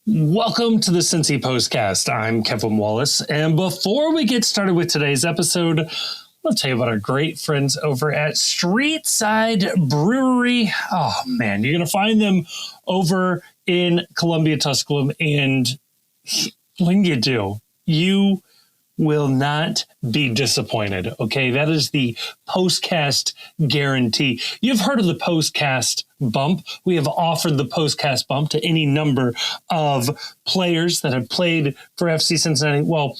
Welcome to the Cincy Postcast. I'm Kevin Wallace, and before we get started with today's episode, I'll tell you about our great friends over at Streetside Brewery. Oh man, you're going to find them over in Columbia, Tusculum, and when you do, you will not be disappointed. Okay, that is the Postcast guarantee. You've heard of the Postcast bump. We have offered the Postcast bump to any number of players that have played for FC Cincinnati. Well,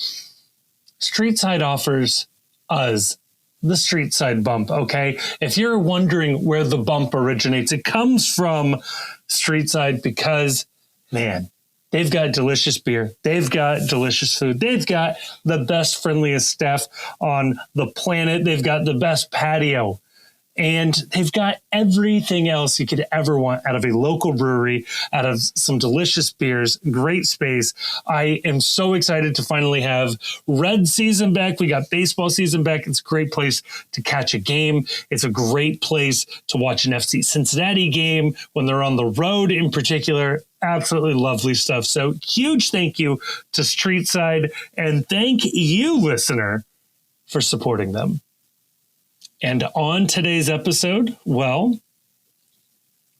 Streetside offers us the Streetside bump. Okay, if you're wondering where the bump originates, it comes from Streetside because, man, they've got delicious beer. They've got delicious food. They've got the best, friendliest staff on the planet. They've got the best patio. And they've got everything else you could ever want out of a local brewery, out of some delicious beers, great space. I am so excited to finally have Red season back. We got baseball season back. It's a great place to catch a game. It's a great place to watch an FC Cincinnati game when they're on the road in particular. Absolutely lovely stuff. So huge thank you to Streetside, and thank you, listener, for supporting them. And on today's episode, well,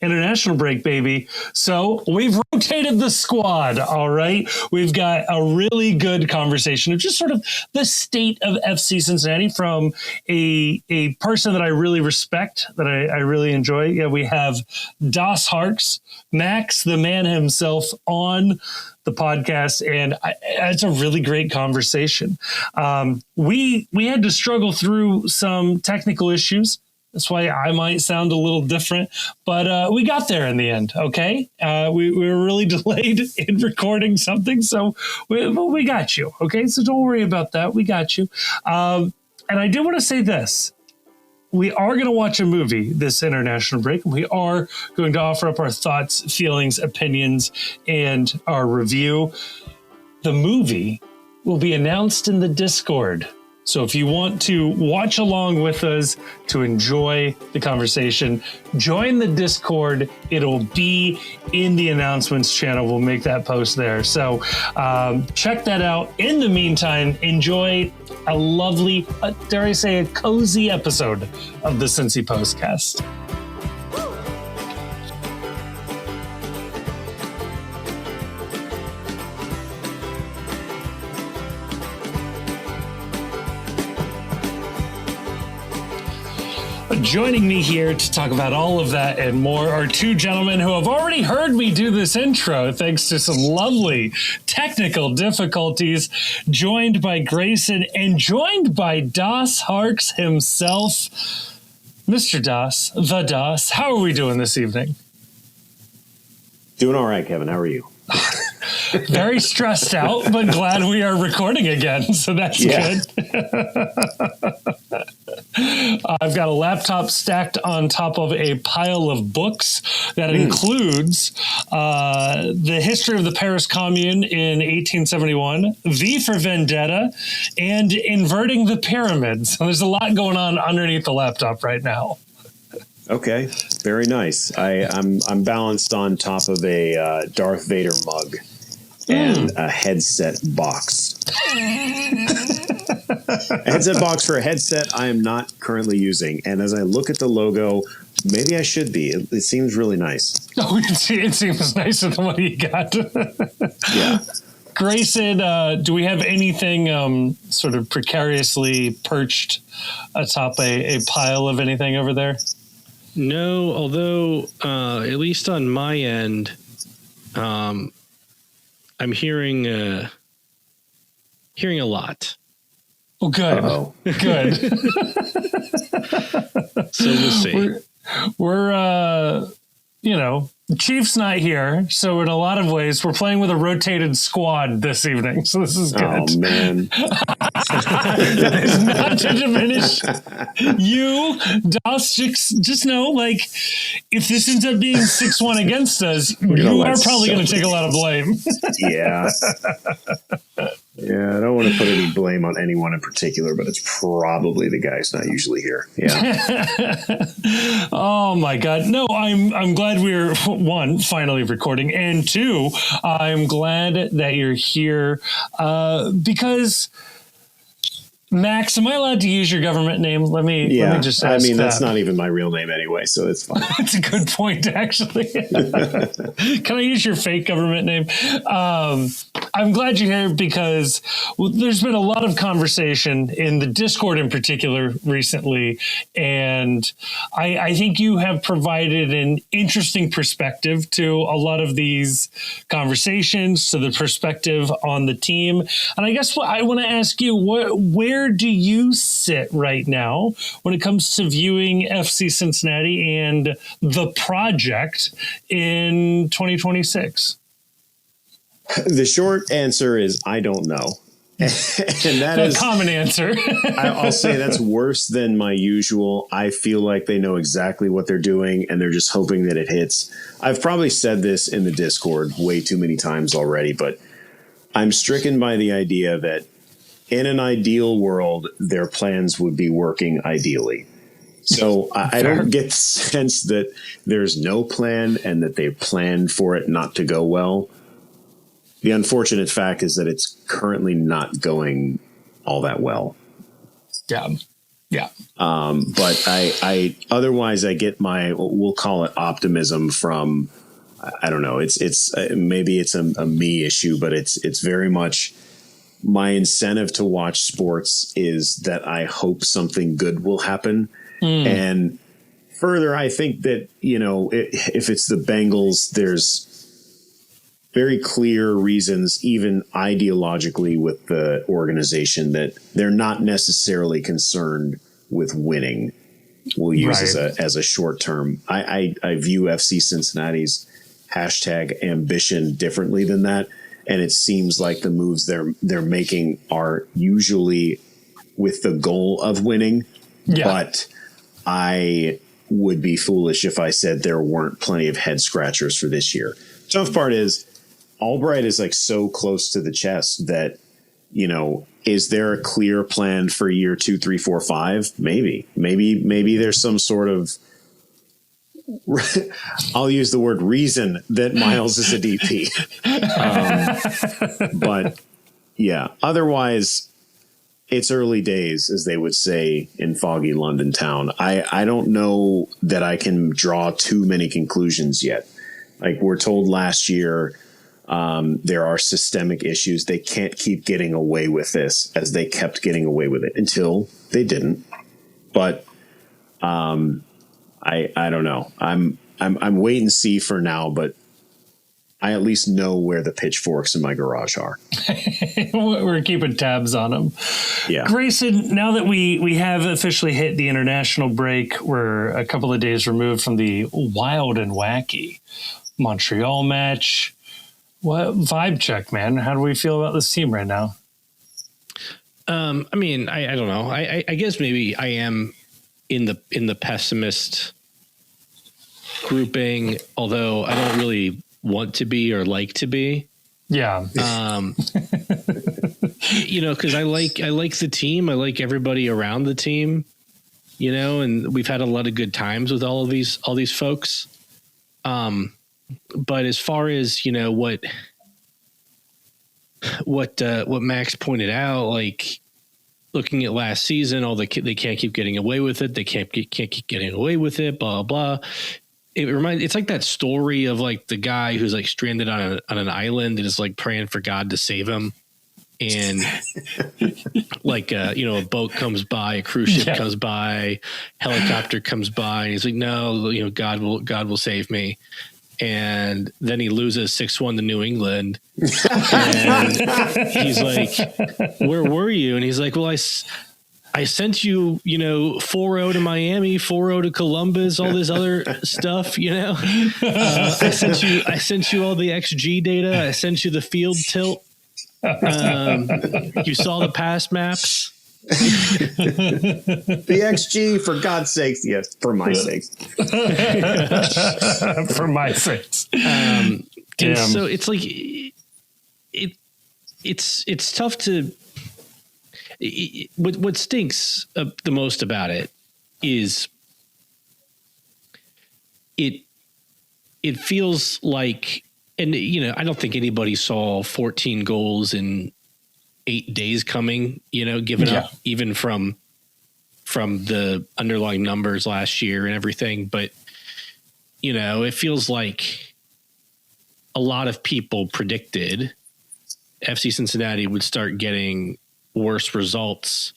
international break, baby. So we've rotated the squad, all right? We've got a really good conversation of just sort of the state of FC Cincinnati from a person that I really respect, that I really enjoy. Yeah, we have Das Harks, Max, the man himself, on the podcast, and it's a really great conversation. We had to struggle through some technical issues. That's why I might sound a little different, but we got there in the end, okay? We were really delayed in recording something, so we got you, okay? So don't worry about that. We got you. And I do want to say this. We are going to watch a movie this international break. We are going to offer up our thoughts, feelings, opinions, and our review. The movie will be announced in the Discord. So if you want to watch along with us to enjoy the conversation, join the Discord. It'll be in the announcements channel. We'll make that post there. So check that out. In the meantime, enjoy a lovely, dare I say, a cozy episode of the Cincy Postcast. Joining me here to talk about all of that and more are two gentlemen who have already heard me do this intro thanks to some lovely technical difficulties, joined by Grayson and joined by Das Harks himself. Mr. Das, the Das, how are we doing this evening? Doing all right, Kevin. How are you? Very stressed out, but glad we are recording again, so that's good. I've got a laptop stacked on top of a pile of books that includes the history of the Paris Commune in 1871, V for Vendetta, and inverting the pyramids. So there's a lot going on underneath the laptop right now. Okay, very nice. I'm balanced on top of a Darth Vader mug and a headset box. A headset box for a headset I am not currently using. And as I look at the logo, maybe I should be. It seems really nice. Oh, it seems nicer than what you got. Yeah. Grayson, do we have anything sort of precariously perched atop a pile of anything over there? No, although at least on my end, I'm hearing a lot. Oh, good. Uh-oh. Good. So we'll see. We're Chief's not here, so in a lot of ways, we're playing with a rotated squad this evening. So this is good. Oh, man. That is not to diminish you, Das. Just know, like, if this ends up being 6-1 against us, you are probably going to take a lot of blame. Yeah. Yeah, I don't want to put any blame on anyone in particular, but it's probably the guy who's not usually here. Yeah. Oh my God. No, I'm glad we're one, finally recording, and two, I'm glad that you're here because Max, am I allowed to use your government name? Let me just ask that's not even my real name anyway, so it's fine. That's a good point, actually. Can I use your fake government name? I'm glad you're here because there's been a lot of conversation in the Discord in particular recently, and I think you have provided an interesting perspective to a lot of these conversations, to the perspective on the team. And I guess what I want to ask you, where do you sit right now when it comes to viewing FC Cincinnati and the project in 2026? The short answer is I don't know. And that is a common answer. I'll say that's worse than my usual. I feel like they know exactly what they're doing and they're just hoping that it hits. I've probably said this in the Discord way too many times already, but I'm stricken by the idea that in an ideal world, their plans would be working ideally. So I don't get the sense that there's no plan and that they planned for it not to go well. The unfortunate fact is that it's currently not going all that well. Yeah. Yeah. But I otherwise I get we'll call it optimism from, I don't know. It's maybe it's a me issue, but it's very much my incentive to watch sports is that I hope something good will happen. And further, I think that, if it's the Bengals, there's very clear reasons, even ideologically with the organization, that they're not necessarily concerned with winning. We'll use as a short term. I view FC Cincinnati's hashtag ambition differently than that. And it seems like the moves they're making are usually with the goal of winning. Yeah. But I would be foolish if I said there weren't plenty of head scratchers for this year. Tough part is Albright is like so close to the chest that, is there a clear plan for year 2, 3, 4, 5? Maybe there's some sort of, I'll use the word reason that Miles is a DP. But yeah, otherwise it's early days, as they would say in foggy London town. I don't know that I can draw too many conclusions yet. Like we're told last year, there are systemic issues. They can't keep getting away with this as they kept getting away with it until they didn't. But, I don't know. I'm wait and see for now, but I at least know where the pitchforks in my garage are. We're keeping tabs on them. Yeah. Grayson, now that we have officially hit the international break, we're a couple of days removed from the wild and wacky Montreal match. What vibe check, man? How do we feel about this team right now? I don't know. I guess maybe I am in the pessimist grouping, although I don't really want to be or like to be. Yeah. Because I like the team. I like everybody around the team, and we've had a lot of good times with all these folks. But as far as, what Max pointed out, like looking at last season, they can't keep getting away with it. They can't keep getting away with it, blah, blah. It's like that story of like the guy who's like stranded on an island and is like praying for God to save him. And like, a boat comes by, a cruise ship comes by, helicopter comes by, and he's like, no, God will save me. And then he loses 6-1 to New England. And he's like, where were you? And he's like, well, I sent you, 4-0 to Miami, 4-0 to Columbus, all this other stuff, I sent you all the XG data. I sent you the field tilt. You saw the pass maps. The XG, for God's sakes, yes, for my sake. For my sakes. And so it's like it's tough to. What stinks the most about it is it feels like, and I don't think anybody saw 14 goals in 8 days coming. Given up even from the underlying numbers last year and everything, but it feels like a lot of people predicted FC Cincinnati would start getting worse results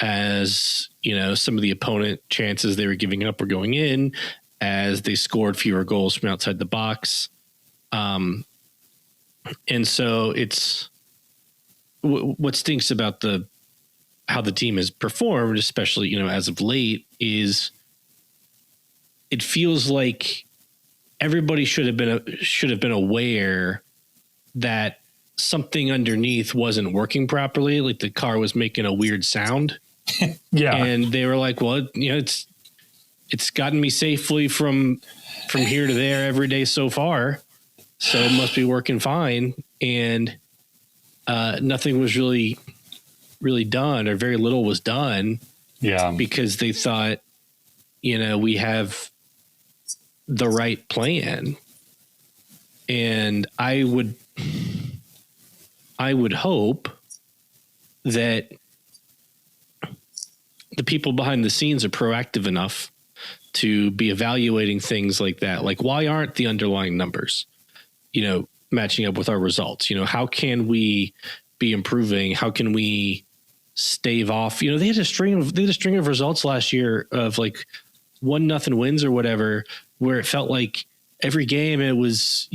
as, some of the opponent chances they were giving up were going in, as they scored fewer goals from outside the box. And so it's what stinks about how the team has performed, especially, as of late, is it feels like everybody should have been aware that something underneath wasn't working properly. Like the car was making a weird sound. Yeah. And they were like, well, it's gotten me safely from here to there every day so far, so it must be working fine. And nothing was really done, or very little was done. Yeah. Because they thought, we have the right plan. And I would hope that the people behind the scenes are proactive enough to be evaluating things like that. Like, why aren't the underlying numbers, matching up with our results? How can we be improving? How can we stave off? They had a string of results last year of like 1-0 wins or whatever, where it felt like every game it was,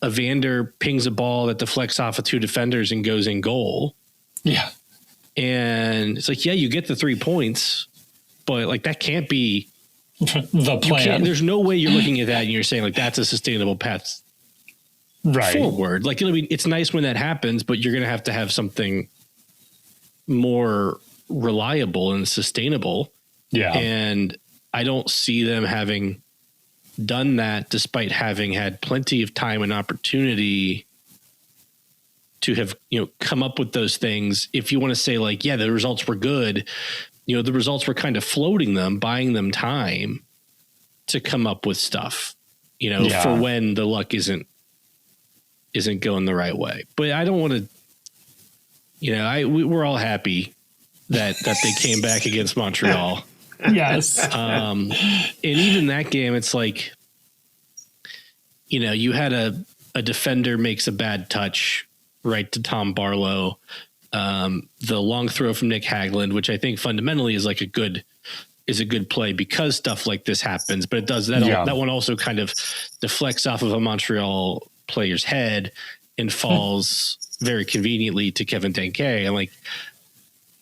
Evander pings a ball that deflects off of 2 defenders and goes in goal. Yeah. And it's like, yeah, you get the 3 points, but like that can't be the plan. There's no way you're looking at that and you're saying like that's a sustainable path forward. Like, it's nice when that happens, but you're going to have something more reliable and sustainable. Yeah. And I don't see them having done that, despite having had plenty of time and opportunity to have, come up with those things. If you want to say like, yeah, the results were good, the results were kind of floating them, buying them time to come up with stuff, for when the luck isn't going the right way. But I don't want to, we're all happy that they came back against Montreal. Yes. And even that game, it's like, you had a defender makes a bad touch right to Tom Barlow. The long throw from Nick Hagland, which I think fundamentally is like a good play because stuff like this happens, but it does that. Yeah. That one also kind of deflects off of a Montreal player's head and falls very conveniently to Kevin Denke. And like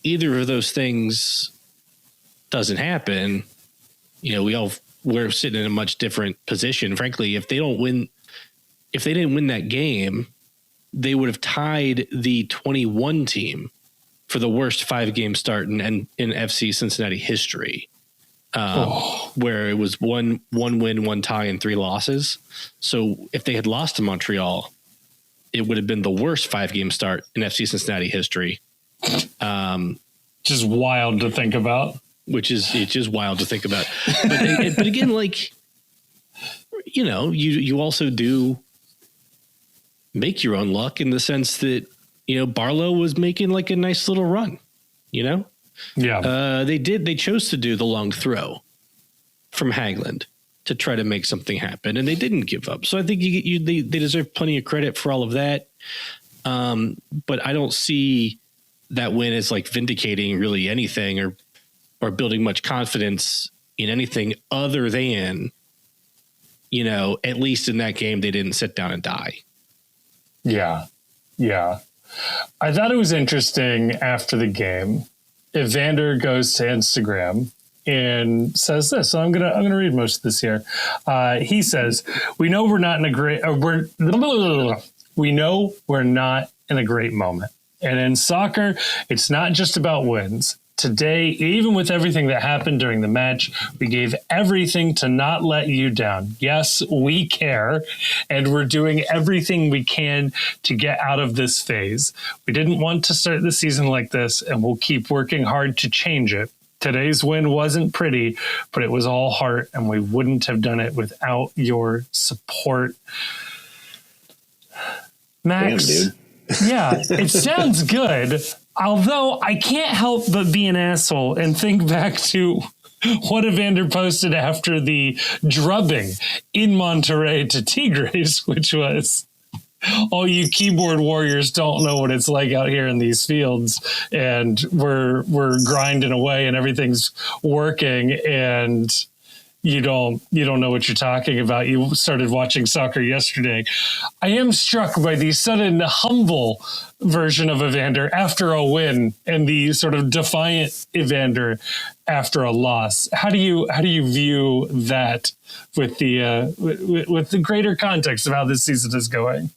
either of those things doesn't happen, we're sitting in a much different position. Frankly, if they didn't win that game, they would have tied the 21 team for the worst 5-game start in FC Cincinnati history, where it was one win, 1 tie, and 3 losses. So if they had lost to Montreal, it would have been the worst 5-game start in FC Cincinnati history. Just wild to think about. It's just wild to think about. But again, like, you also do make your own luck in the sense that, Barlow was making like a nice little run, Yeah. They chose to do the long throw from Hagland to try to make something happen, and they didn't give up. So I think they deserve plenty of credit for all of that. But I don't see that win as like vindicating really anything or building much confidence in anything other than, at least in that game, they didn't sit down and die. Yeah. Yeah. I thought it was interesting after the game, Evander goes to Instagram and says this. So I'm gonna read most of this here. He says, we know we're not in a great moment. And in soccer, it's not just about wins. today, even with everything that happened during the match, we gave everything to not let you down. Yes, we care, and we're doing everything we can to get out of this phase. We didn't want to start the season like this, and we'll keep working hard to change it. Today's win wasn't pretty, but it was all heart, and we wouldn't have done it without your support. Max, damn, dude. Yeah, it sounds good. Although I can't help but be an asshole and think back to what Evander posted after the drubbing in Monterey to Tigres, which was, all you keyboard warriors don't know what it's like out here in these fields, and we're grinding away and everything's working, and you don't know what you're talking about. You started watching soccer yesterday. I am struck by the sudden humble version of Evander after a win and the sort of defiant Evander after a loss. How do you view that with the greater context of how this season is going?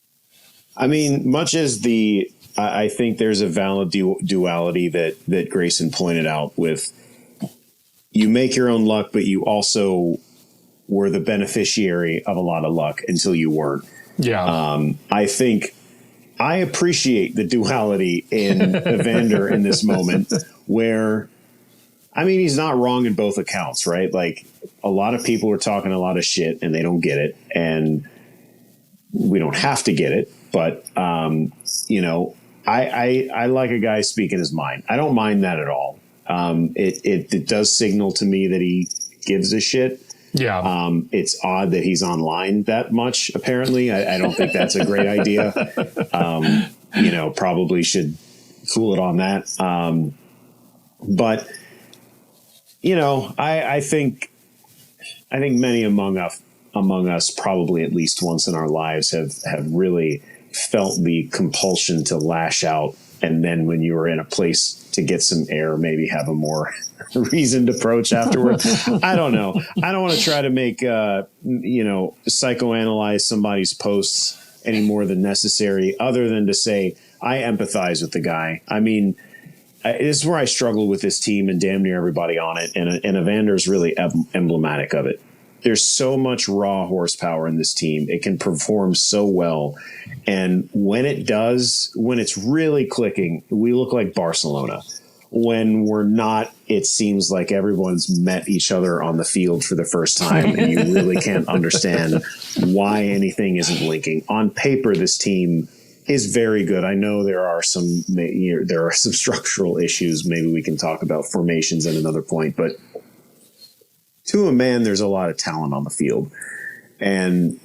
I mean, much as I think there's a valid duality that Grayson pointed out with, you make your own luck, but you also were the beneficiary of a lot of luck until you weren't. Yeah. I think I appreciate the duality in Evander in this moment where, I mean, he's not wrong in both accounts, right? Like, a lot of people are talking a lot of shit and they don't get it. And we don't have to get it. But, you know, I like a guy speaking his mind. I don't mind that at all. It does signal to me that he gives a shit. Yeah. It's odd that he's online that much. Apparently, I don't think that's a great idea. You know, probably should cool it on that. But you know, I think many among us probably at least once in our lives have really felt the compulsion to lash out. And then when you were in a place to get some air, maybe have a more reasoned approach afterwards. I don't know. I don't want to try to make, psychoanalyze somebody's posts any more than necessary, other than to say, I empathize with the guy. I mean, this is where I struggle with this team and damn near everybody on it. And Evander is really emblematic of it. There's so much raw horsepower in this team. It can perform so well. And when it does, when it's really clicking, we look like Barcelona. When we're not, it seems like everyone's met each other on the field for the first time, and you really can't understand why anything isn't linking. On paper, this team is very good. I know there are some structural issues. Maybe we can talk about formations at another point, but to a man, there's a lot of talent on the field, and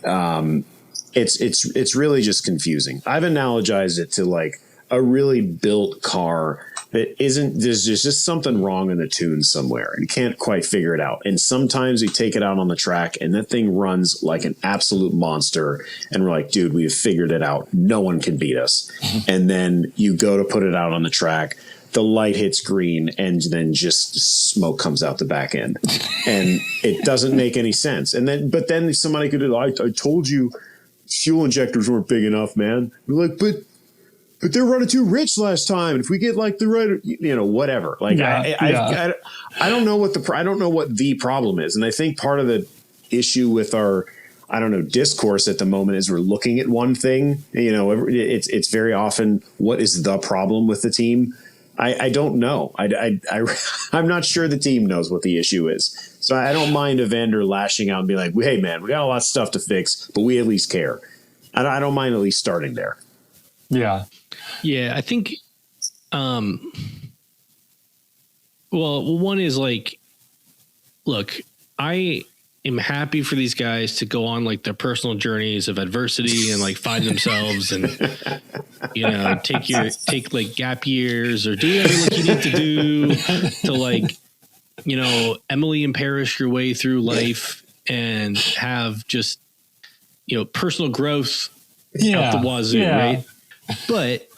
it's really just confusing. I've analogized it to like a really built car that isn't. There's just something wrong in the tune somewhere, and you can't quite figure it out. And sometimes we take it out on the track, and that thing runs like an absolute monster, and we're like, dude, we've figured it out. No one can beat us. And then you go to put it out on the track. The light hits green, and then just smoke comes out the back end, and it doesn't make any sense. But then somebody could do, I told you fuel injectors weren't big enough, man. We're like, but they're running too rich last time. If we get like the right, whatever. Like, I don't know what the problem is, and I think part of the issue with our, discourse at the moment is we're looking at one thing. It's very often, what is the problem with the team? I don't know. I'm not sure the team knows what the issue is. So I don't mind Evander lashing out and be like, hey, man, we got a lot of stuff to fix, but we at least care. I don't mind at least starting there. Yeah. Yeah, I think, one is like, look, I am happy for these guys to go on like their personal journeys of adversity and like find themselves and, take like gap years or do whatever like you need to do to like, Emily and Parrish your way through life and have just, personal growth out the wazoo, right? But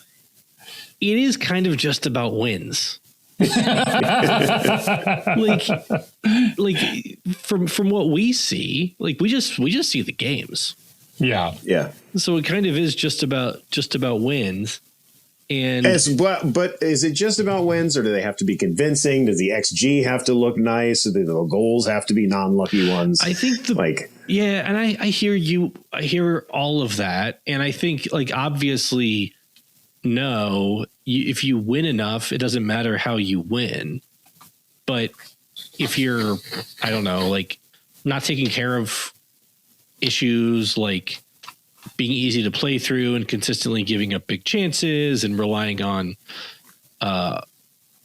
it is kind of just about wins. like from what we see, like we just see the games. Yeah. So it kind of is just about wins. And but is it just about wins, or do they have to be convincing? Does the XG have to look nice? Or do the goals have to be non-lucky ones? I think and I hear you. I hear all of that. And I think, like, obviously, no, if you win enough, it doesn't matter how you win. But if you're, I don't know, like, not taking care of issues, like being easy to play through and consistently giving up big chances and relying on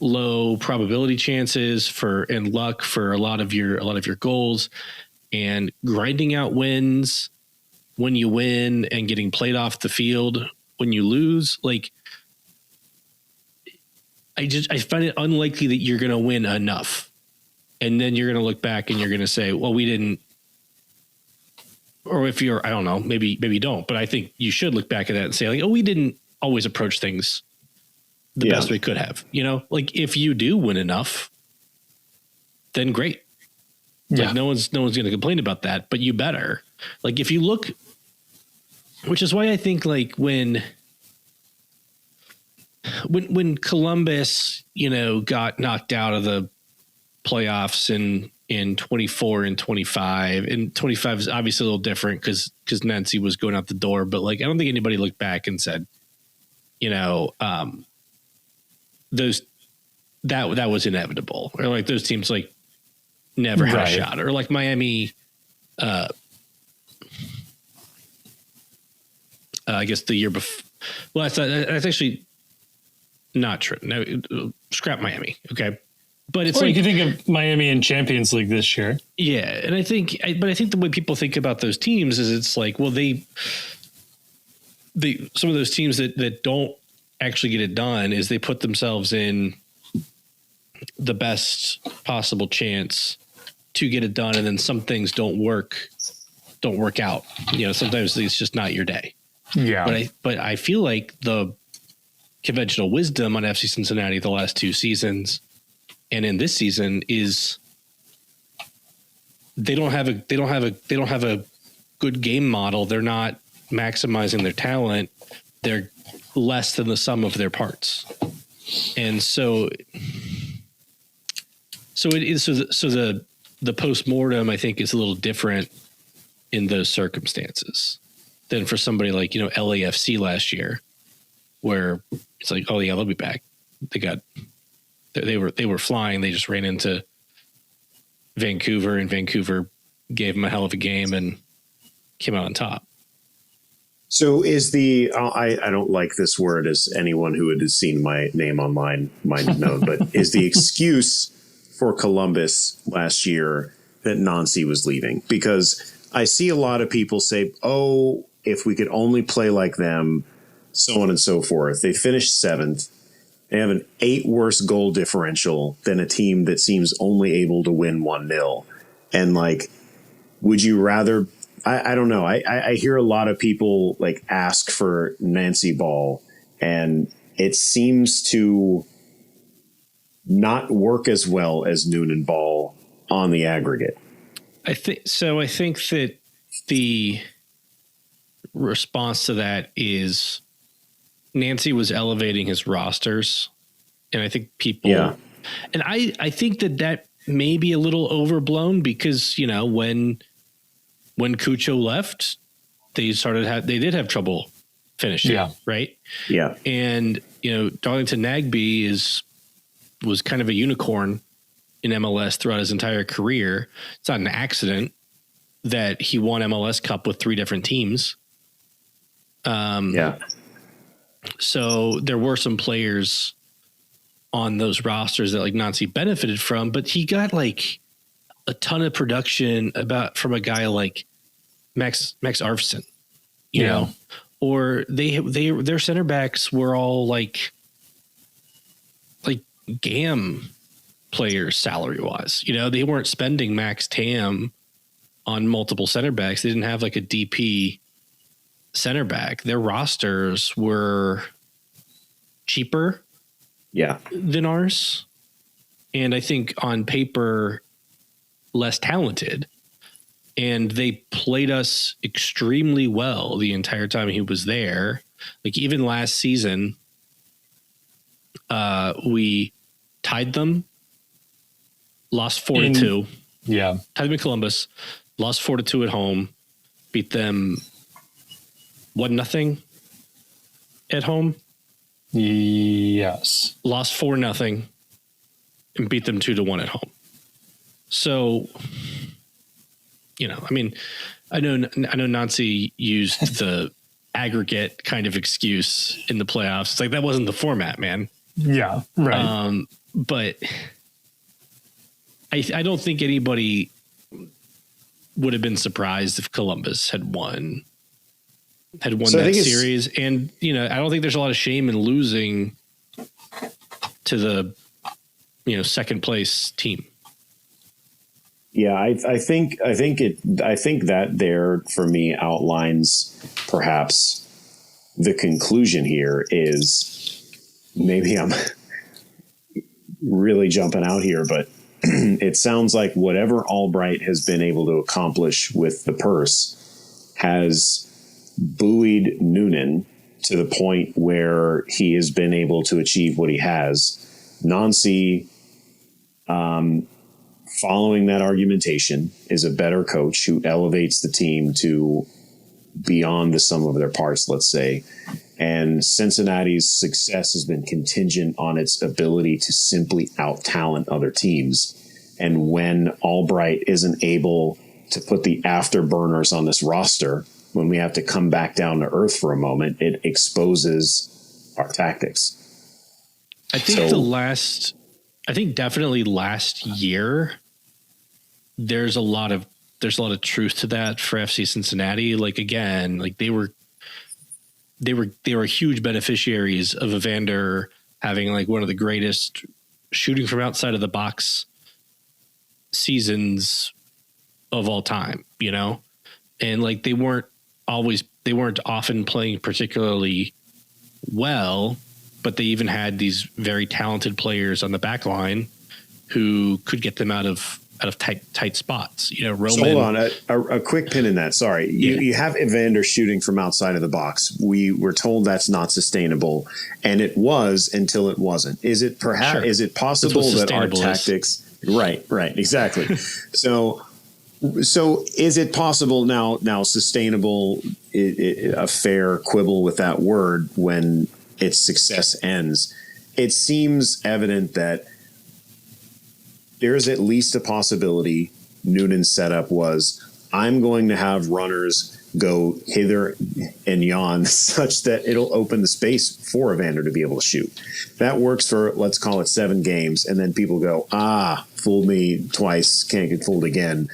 low probability chances and luck for a lot of your goals, and grinding out wins when you win and getting played off the field when you lose. Like, I find it unlikely that you're going to win enough. And then you're going to look back and you're going to say, well, we didn't. Or if you're, I don't know, maybe you don't, but I think you should look back at that and say, like, oh, we didn't always approach things the best we could have. You know, like, if you do win enough, then great. Yeah. Like, no one's going to complain about that, but you better. Like, if you look, which is why I think, like, when Columbus, you know, got knocked out of the playoffs in 24 and 25, and 25 is obviously a little different because Nancy was going out the door, but, like, I don't think anybody looked back and said, you know, that was inevitable, or like those teams, like, never had a shot, or like Miami, I guess the year before. Well, that's actually not true. No, scrap Miami. Okay. But it's, or like, you can think of Miami in Champions League this year. Yeah. And I think the way people think about those teams is, it's like, well, they some of those teams that don't actually get it done is they put themselves in the best possible chance to get it done. And then some things don't work out. You know, sometimes it's just not your day. Yeah. But I feel like the conventional wisdom on FC Cincinnati the last two seasons and in this season is they don't have a good game model. They're not maximizing their talent. They're less than the sum of their parts. And so it is, the postmortem, I think, is a little different in those circumstances than for somebody like, you know, LAFC last year, where it's like, oh yeah, they'll be back. They were flying. They just ran into Vancouver, and Vancouver gave them a hell of a game and came out on top. So is I don't like this word, as anyone who has seen my name online might have known, but is the excuse for Columbus last year that Nancy was leaving? Because I see a lot of people say, oh, if we could only play like them, so on and so forth. They finished 7th. They have an 8 worse goal differential than a team that seems only able to win 1-0. And, like, would you rather, I don't know. I hear a lot of people, like, ask for Nancy ball, and it seems to not work as well as Noonan ball on the aggregate. I think that the response to that is Nancy was elevating his rosters, and I think people, and I think that may be a little overblown, because, you know, when Cucho left, they did have trouble finishing, right? Yeah. And, you know, Darlington Nagbe was kind of a unicorn in MLS throughout his entire career. It's not an accident that he won MLS Cup with 3 different teams. So there were some players on those rosters that, like, Nancy benefited from, but he got, like, a ton of production from a guy like Max Arfson, you know, or their center backs were all like GAM players salary wise. You know, they weren't spending max TAM on multiple center backs. They didn't have, like, a DP center back. Their rosters were cheaper than ours, and I think on paper less talented, and they played us extremely well the entire time he was there. Like, even last season, We tied them, lost 4-2. Yeah. Tied them in Columbus, lost 4-2 at home, beat them 1-0 at home. Yes. Lost 4-0 and beat them 2-1 at home. So, I mean, I know Nancy used the aggregate kind of excuse in the playoffs. It's like, that wasn't the format, man. Yeah. Right. But I don't think anybody would have been surprised if Columbus had won that series. And, I don't think there's a lot of shame in losing to the, second place team. Yeah, I think that there for me outlines perhaps the conclusion here is, maybe I'm really jumping out here, but it sounds like whatever Albright has been able to accomplish with the purse has buoyed Noonan to the point where he has been able to achieve what he has. Nancy, following that argumentation, is a better coach who elevates the team to beyond the sum of their parts, let's say. And Cincinnati's success has been contingent on its ability to simply out-talent other teams. And when Albright isn't able to put the afterburners on this roster, when we have to come back down to earth for a moment, it exposes our tactics. I think definitely last year, there's a lot of truth to that for FC Cincinnati. Like, again, like they were huge beneficiaries of Evander having like one of the greatest shooting from outside of the box seasons of all time, and like they weren't often playing particularly well, but they even had these very talented players on the back line who could get them out of tight spots. Roman. So hold on, a quick pin in that. Sorry, you have Evander shooting from outside of the box. We were told that's not sustainable, and it was until it wasn't. Is it perhaps? Sure. Is it possible that our tactics? Right, exactly. So is it possible now? Sustainable, a fair quibble with that word when its success ends. It seems evident that there is at least a possibility Noonan's setup was, I'm going to have runners go hither and yon such that it'll open the space for Evander to be able to shoot. That works for, let's call it 7 games. And then people go, fooled me twice, can't get fooled again.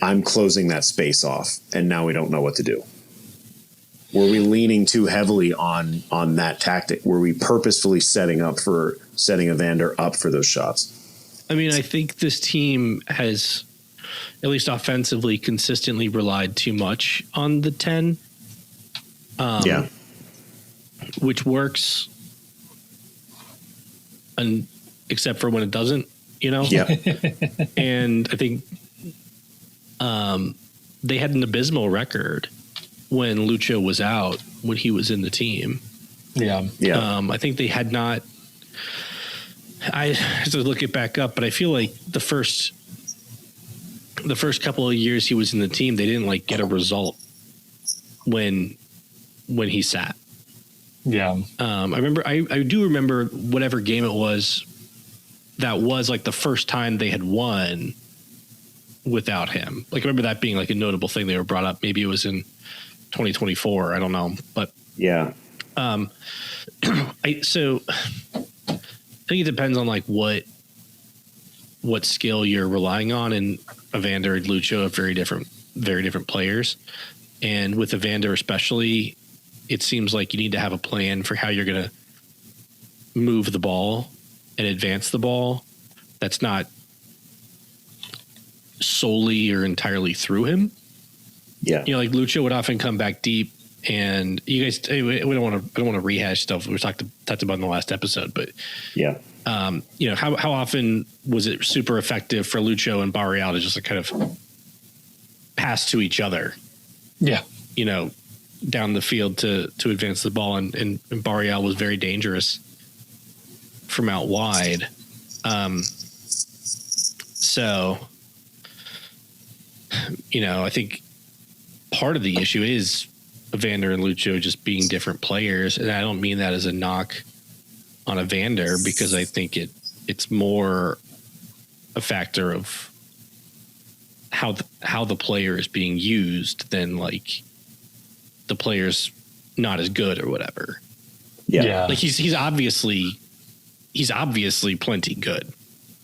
I'm closing that space off. And now we don't know what to do. Were we leaning too heavily on that tactic? Were we purposefully setting Evander up for those shots? I mean, I think this team has, at least offensively, consistently relied too much on the 10. Which works, except for when it doesn't, Yeah. And I think they had an abysmal record when Lucho was out, when he was in the team. Yeah. I think they had not. I have to look it back up, but I feel like the first couple of years he was in the team, they didn't like get a result when he sat. Yeah. I do remember whatever game it was that was like the first time they had won without him. Like, I remember that being like a notable thing they were brought up. Maybe it was in 2024. I don't know, but yeah. I think it depends on like what skill you're relying on, and Evander and Lucho are very different players. And with Evander especially, it seems like you need to have a plan for how you're going to move the ball and advance the ball. That's not solely or entirely through him. Yeah. Like Lucho would often come back deep, and you guys, I don't want to rehash stuff we talked about in the last episode, but yeah. How often was it super effective for Lucho and Barreal to just kind of pass to each other? Yeah. Down the field to advance the ball, and Barreal was very dangerous from out wide. So, I think part of the issue is Evander and Lucho just being different players. And I don't mean that as a knock on Evander, because I think it's more a factor of how the player is being used than like the player's not as good or whatever. Yeah. Like he's obviously plenty good.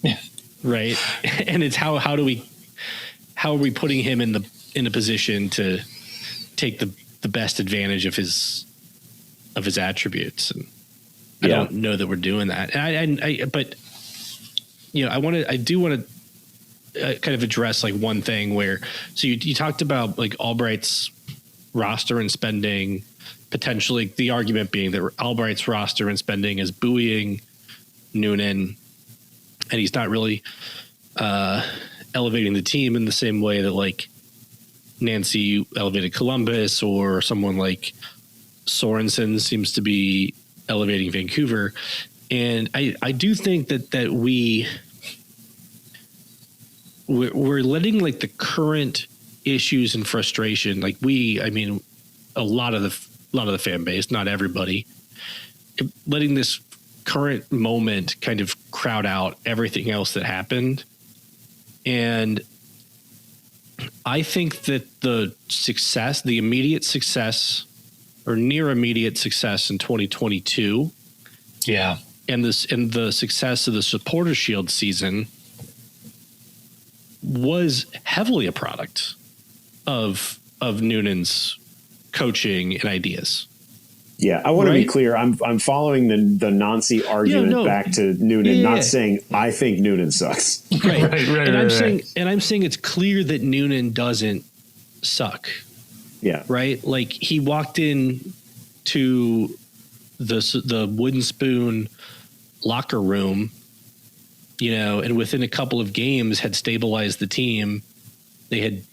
Yeah. Right. And it's how are we putting him in a position to take the best advantage of his attributes. And I don't know that we're doing that. And I do want to kind of address like one thing where, so you talked about like Albright's roster and spending, potentially the argument being that Albright's roster and spending is buoying Noonan, and he's not really elevating the team in the same way that like Nancy elevated Columbus, or someone like Sorensen seems to be elevating Vancouver. And I do think that we're letting like the current issues and frustration, like a lot of the fan base, not everybody, letting this current moment kind of crowd out everything else that happened. And I think that the immediate success or near immediate success in 2022, and the success of the Supporter Shield season was heavily a product of Noonan's coaching and ideas. Yeah, I want to be clear. I'm following the Nancy argument back to Noonan, not saying I think Noonan sucks. Right. I'm saying it's clear that Noonan doesn't suck. Yeah. Right. Like he walked in to the Wooden Spoon locker room, and within a couple of games had stabilized the team. They had,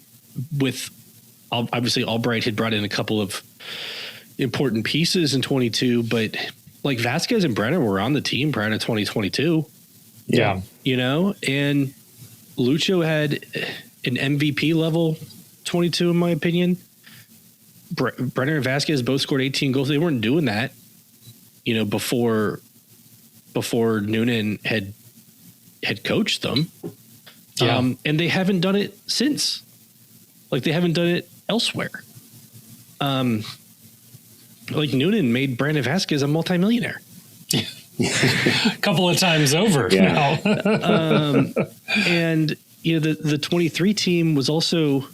obviously Albright had brought in a couple of important pieces in 22, but like Vasquez and Brenner were on the team prior to 2022. Yeah. And Lucho had an MVP level 22, in my opinion. Brenner and Vasquez both scored 18 goals. They weren't doing that, before Noonan had coached them. Yeah. And they haven't done it since. Like they haven't done it elsewhere. Like Noonan made Brandon Vasquez a multimillionaire. A couple of times over. Yeah. And the 23 team was also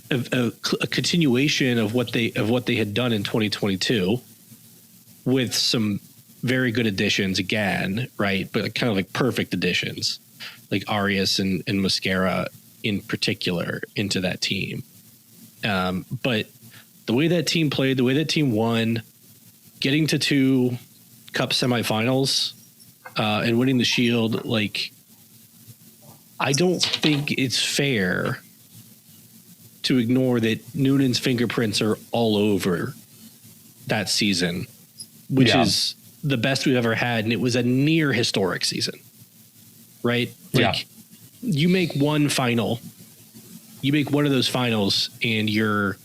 a continuation of what they had done in 2022, with some very good additions again, right? But kind of like perfect additions, like Arias and Mosquera in particular into that team. But the way that team played, the way that team won, getting to 2 Cup semifinals and winning the Shield, like I don't think it's fair to ignore that Noonan's fingerprints are all over that season, which is the best we've ever had. And it was a near historic season, right? Like you make one of those finals and you're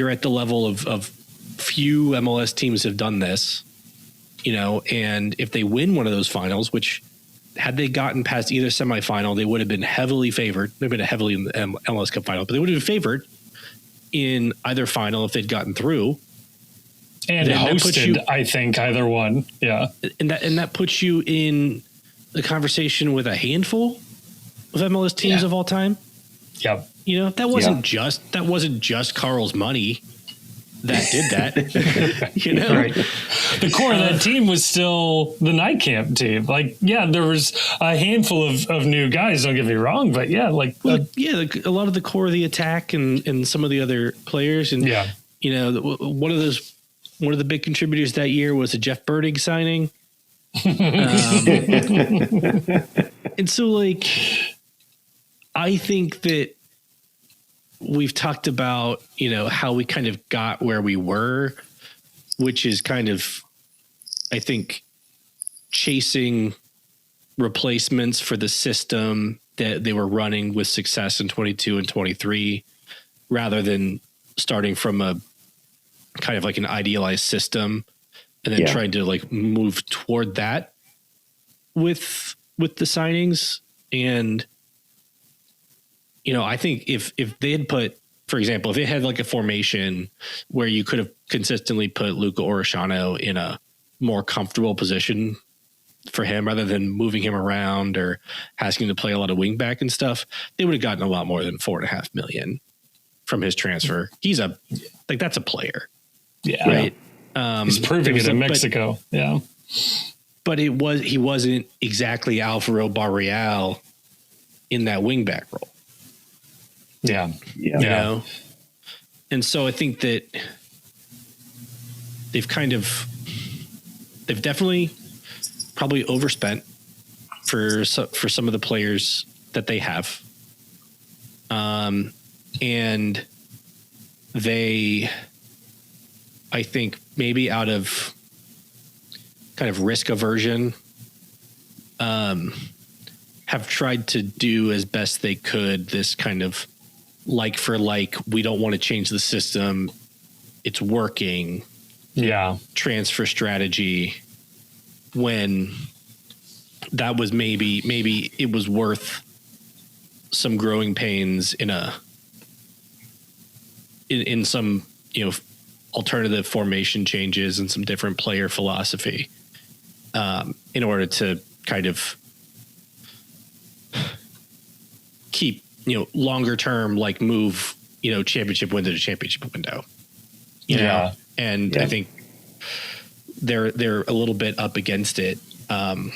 at the level of few MLS teams have done this, and if they win one of those finals, which had they gotten past either semifinal, they would have been heavily favored. They've been heavily in the MLS Cup final, but they would have been favored in either final if they'd gotten through. And hosted, I think, either one. Yeah. And that puts you in the conversation with a handful of MLS teams of all time. Yep. That wasn't just Carl's money that did that. Right. The core of that team was still the night camp team. Like, there was a handful of new guys, don't get me wrong, but a lot of the core of the attack and some of the other players. And, one of the big contributors that year was a Jeff Burdig signing. And so like, I think that we've talked about, how we kind of got where we were, which is kind of I think chasing replacements for the system that they were running with success in 22 and 23, rather than starting from a kind of like an idealized system and then trying to like move toward that with the signings. And, you know, I think if they had put, for example, if it had like a formation where you could have consistently put Luca Orishano in a more comfortable position for him rather than moving him around or asking him to play a lot of wing back and stuff, they would have gotten a lot more than $4.5 million from his transfer. That's a player. Yeah. Right. He's proving it in Mexico. But he wasn't exactly Alvaro Barreal in that wing back role. Yeah. You know? And so I think that they've definitely probably overspent for some of the players that they have. And they, I think maybe out of kind of risk aversion, have tried to do as best they could this kind of like for like, we don't want to change the system, it's working. Transfer strategy, when that was maybe it was worth some growing pains in some, you know, alternative formation changes and some different player philosophy, in order to kind of keep, you know, longer term, like move, you know, championship window to championship window, you know? And I think they're a little bit up against it. And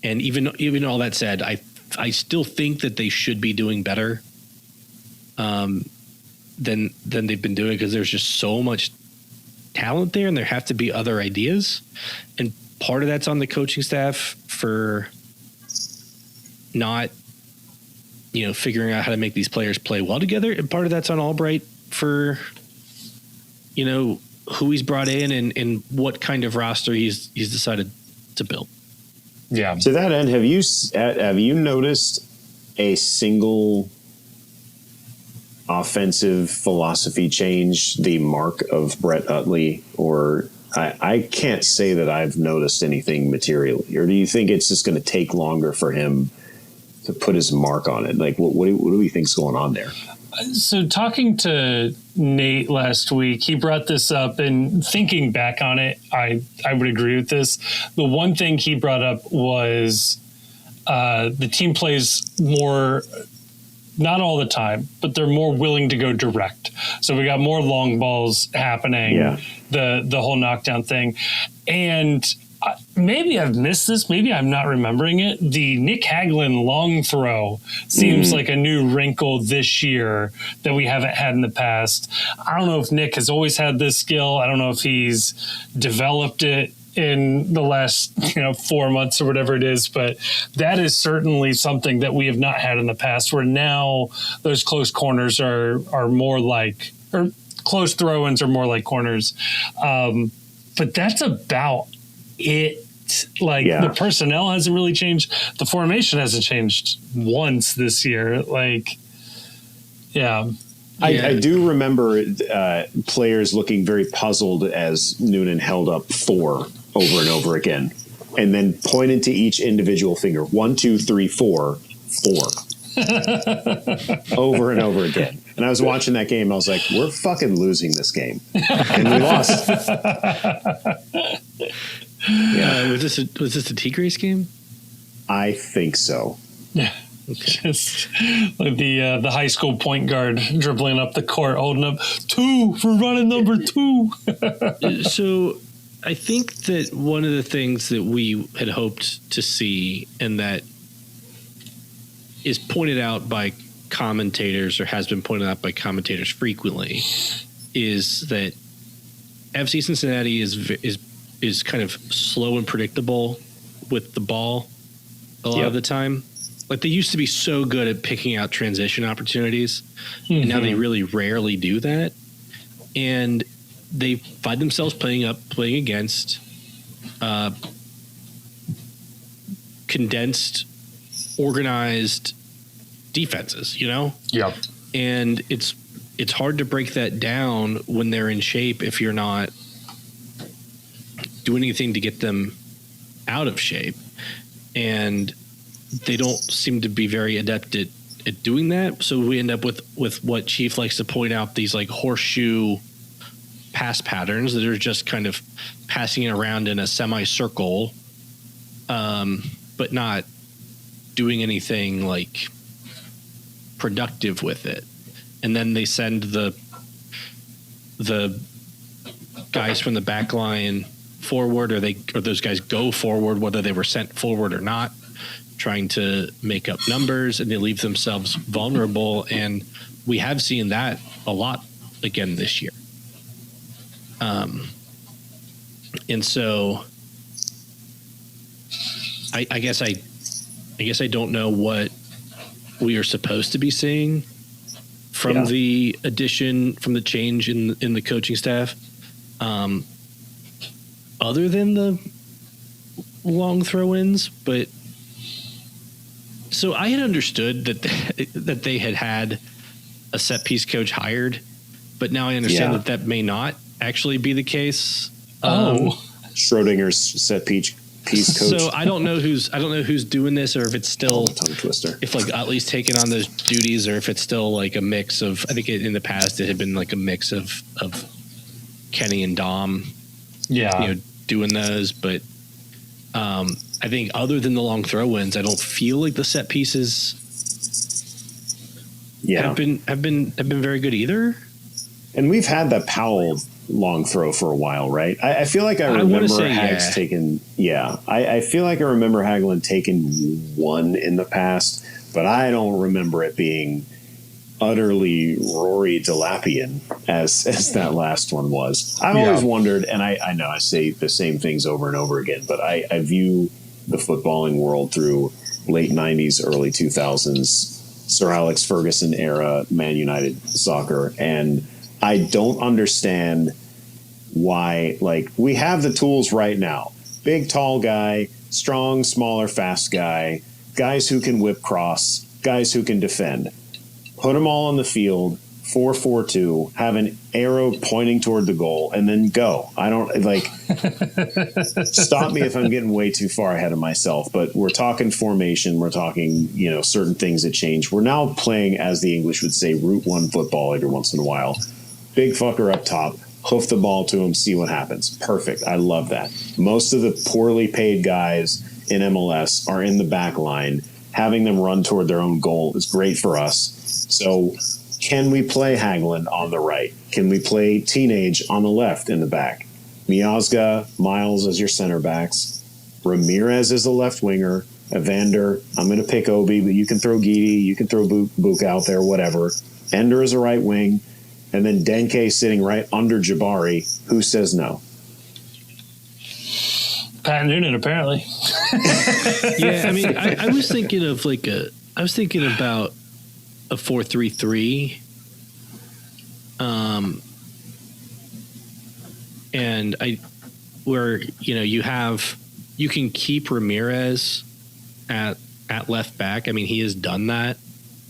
even all that said, I still think that they should be doing better than they've been doing, because there's just so much talent there and there have to be other ideas. And part of that's on the coaching staff for not, you know, figuring out how to make these players play well together. And part of that's on Albright for, you know, who he's brought in and what kind of roster he's decided to build. Yeah. To that end, have you noticed a single offensive philosophy change the mark of Brett Utley? Or I can't say that I've noticed anything materially. Or do you think it's just going to take longer for him to put his mark on it? Like, what do we think's going on there? So talking to Nate last week, he brought this up, and thinking back on it, I would agree with this. The one thing he brought up was the team plays more, not all the time, but they're more willing to go direct. So we got more long balls happening, the whole knockdown thing. And maybe I've missed this. Maybe I'm not remembering it. The Nick Hagelin long throw seems like a new wrinkle this year that we haven't had in the past. I don't know if Nick has always had this skill. I don't know if he's developed it in the last 4 months or whatever it is, but that is certainly something that we have not had in the past, where now those close corners are more like, or close throw-ins are more like corners. But that's about it. The personnel hasn't really changed. The formation hasn't changed once this year. I do remember players looking very puzzled as Noonan held up 4 over and over again, and then pointed to each individual finger. 1, 2, 3, 4, 4. Over and over again. And I was watching that game. I was like, we're fucking losing this game. And we lost. Was this a Tigres game? I think so. Yeah. Okay. Just like the high school point guard dribbling up the court, holding up 2 for running number 2. So I think that one of the things that we had hoped to see, and that is pointed out by commentators, or has been pointed out by commentators frequently, is that FC Cincinnati is kind of slow and predictable with the ball a lot of the time. Like, they used to be so good at picking out transition opportunities, and now they really rarely do that. And they find themselves playing against condensed, organized defenses, you know? Yep. And it's hard to break that down when they're in shape if you're not doing anything to get them out of shape. And they don't seem to be very adept at doing that. So we end up with what Chief likes to point out, these like horseshoe pass patterns that are just kind of passing it around in a semicircle, but not doing anything like productive with it. And then they send the guys from the back line forward, or those guys go forward, whether they were sent forward or not, trying to make up numbers, and they leave themselves vulnerable. And we have seen that a lot again this year. And so I guess I don't know what we are supposed to be seeing from the addition, from the change in the coaching staff, other than the long throw-ins. But so I had understood that they had a set piece coach hired, but now I understand that may not actually be the case. Schrodinger's set piece coach. So I don't know who's doing this, or if it's still tongue twister. If like Utley's taking on those duties, or if it's still like a mix of. I think in the past it had been like a mix of Kenny and Dom. Yeah, doing those, but I think other than the long throw-ins, I don't feel like the set pieces have been very good either. And we've had that Powell long throw for a while, right? I feel like I remember Hags taking. I feel like I remember Hagelin taking one in the past, but I don't remember it being utterly Rory Delapian as that last one was. I've always wondered, and I know I say the same things over and over again, but I view the footballing world through late 90s, early 2000s, Sir Alex Ferguson era Man United soccer, and I don't understand why, like, we have the tools right now. Big, tall guy, strong, smaller, fast guy, guys who can whip cross, guys who can defend. Put them all on the field, 4-4-2, have an arrow pointing toward the goal, and then go. I don't, like, stop me if I'm getting way too far ahead of myself, but we're talking formation, we're talking, certain things that change. We're now playing, as the English would say, Route 1 football every once in a while. Big fucker up top, hoof the ball to him, see what happens. Perfect. I love that. Most of the poorly paid guys in MLS are in the back line. Having them run toward their own goal is great for us. So can we play Hagelin on the right? Can we play Teenage on the left in the back? Miazga, Miles as your center backs. Ramirez is the left winger. Evander, I'm going to pick Obi, but you can throw Guidi, you can throw Book out there, whatever. Ender is a right wing. And then Denke sitting right under Jabari. Who says no? Pat Noonan, apparently. Yeah, I mean, I was thinking of I was thinking about a 4-3-3. And where you can keep Ramirez at left back. I mean, he has done that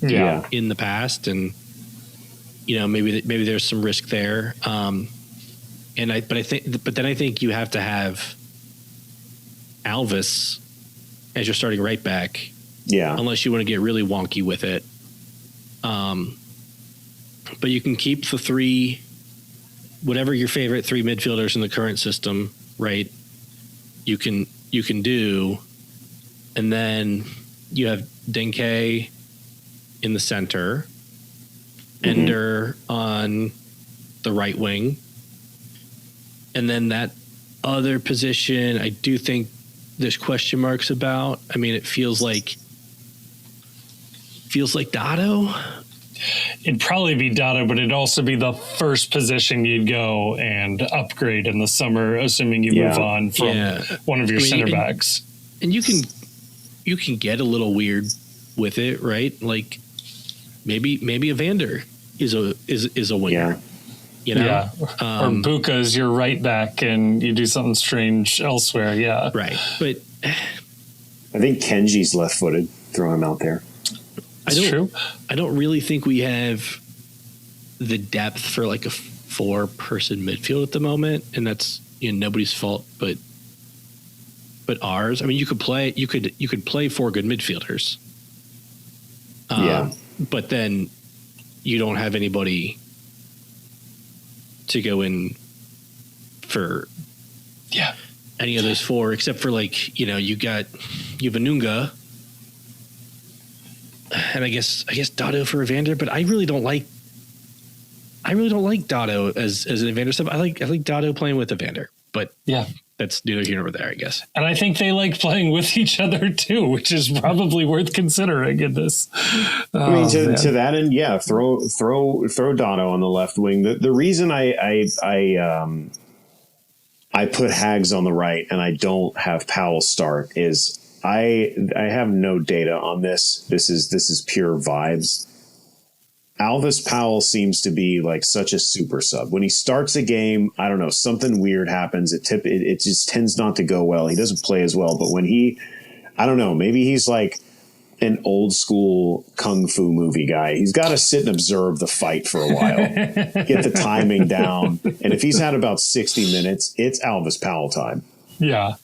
in the past, and maybe there's some risk there. But then I think you have to have Alvis as your starting right back. Yeah. Unless you want to get really wonky with it. But you can keep the three, whatever your favorite three midfielders in the current system, right? You can do, and then you have Denke in the center, Ender on the right wing, and then that other position, I do think there's question marks about. I mean, it feels like Dotto. It'd probably be Dotto, but it'd also be the first position you'd go and upgrade in the summer, assuming you move on from one of your center backs. And you can get a little weird with it, right? Like maybe Evander is a winger. you know? Yeah. Or Buka's your right back and you do something strange elsewhere. Yeah. Right. But I think Kenji's left-footed. Throw him out there. True. I don't really think we have the depth for like a 4-person midfield at the moment, and that's nobody's fault but ours. I mean, you could play 4 good midfielders. But then you don't have anybody to go in for any of those 4, except for like, you have Anunga and I guess Dotto for Evander, but I really don't like Dotto as an Evander sub. I like Dotto playing with Evander, but that's neither here nor there, I guess. And I think they like playing with each other too, which is probably worth considering in this. I mean, to that end, throw Dotto on the left wing. The reason I put Hags on the right and I don't have Powell start is I have no data on this. This is pure vibes. Alvis Powell seems to be like such a super sub. When he starts a game, I don't know, something weird happens. It just tends not to go well. He doesn't play as well. But when I don't know, maybe he's like an old school kung fu movie guy. He's got to sit and observe the fight for a while, get the timing down. And if he's had about 60 minutes, it's Alvis Powell time. Yeah.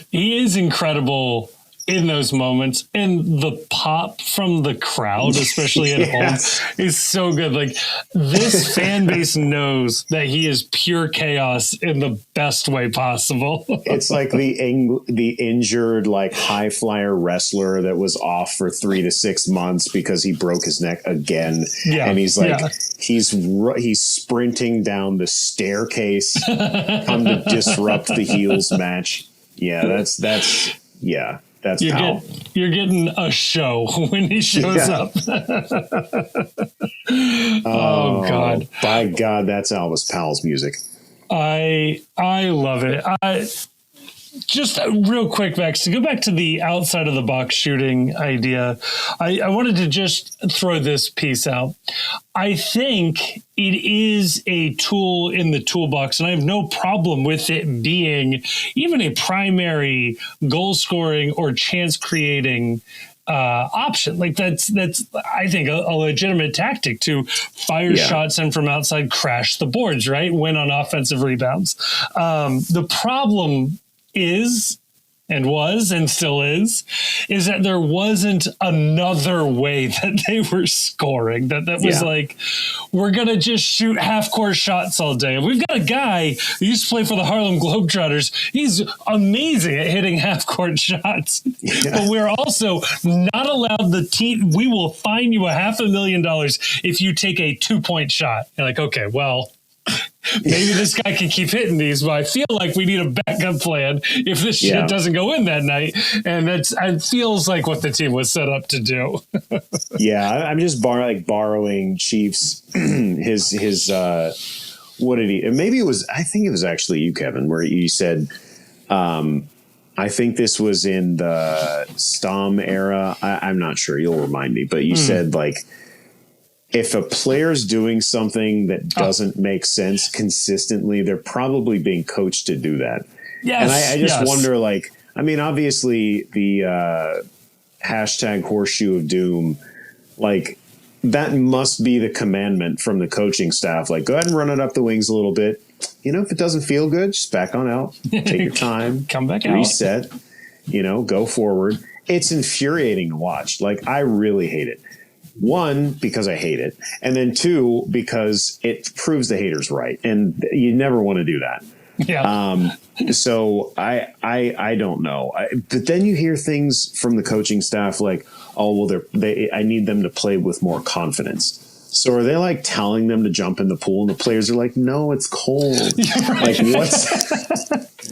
He is incredible in those moments, and the pop from the crowd, especially at home, is so good. Like, this fan base knows that he is pure chaos in the best way possible. It's like the injured like high flyer wrestler that was off for 3 to 6 months because he broke his neck again, and he's like he's sprinting down the staircase come to disrupt the heels match. That's you're getting a show when he shows up. Oh God! By God, that's Alvis Powell's music. I love it. Just real quick, Max, to go back to the outside of the box shooting idea, I wanted to just throw this piece out. I think it is a tool in the toolbox, and I have no problem with it being even a primary goal scoring or chance creating option. Like that's I think a legitimate tactic to fire shots in from outside, crash the boards, right? Win on offensive rebounds. The problem is and was and still is that there wasn't another way that they were scoring, that was like, we're going to just shoot half-court shots all day. We've got a guy who used to play for the Harlem Globetrotters. He's amazing at hitting half-court shots. But we're also not allowed the team. We will fine you $500,000 if you take a 2-point shot. You're like, okay, well, maybe this guy can keep hitting these, but I feel like we need a backup plan if this shit doesn't go in that night. And it feels like what the team was set up to do. I'm just borrowing Chiefs his what did he? Maybe it was. I think it was actually you, Kevin, where you said. I think this was in the Stom era. I'm not sure. You'll remind me, but you said like, if a player's doing something that doesn't make sense consistently, they're probably being coached to do that. Yes, and I just wonder, like, I mean, obviously the hashtag horseshoe of doom, like that must be the commandment from the coaching staff. Like, go ahead and run it up the wings a little bit. If it doesn't feel good, just back on out. Take your time. Come back reset, out. Reset, go forward. It's infuriating to watch. Like, I really hate it. 1, because I hate it. And then 2, because it proves the haters right. And you never want to do that. Yeah. So I don't know. But then you hear things from the coaching staff like, oh, well, I need them to play with more confidence. So are they like telling them to jump in the pool, and the players are like, no, it's cold. Right. Like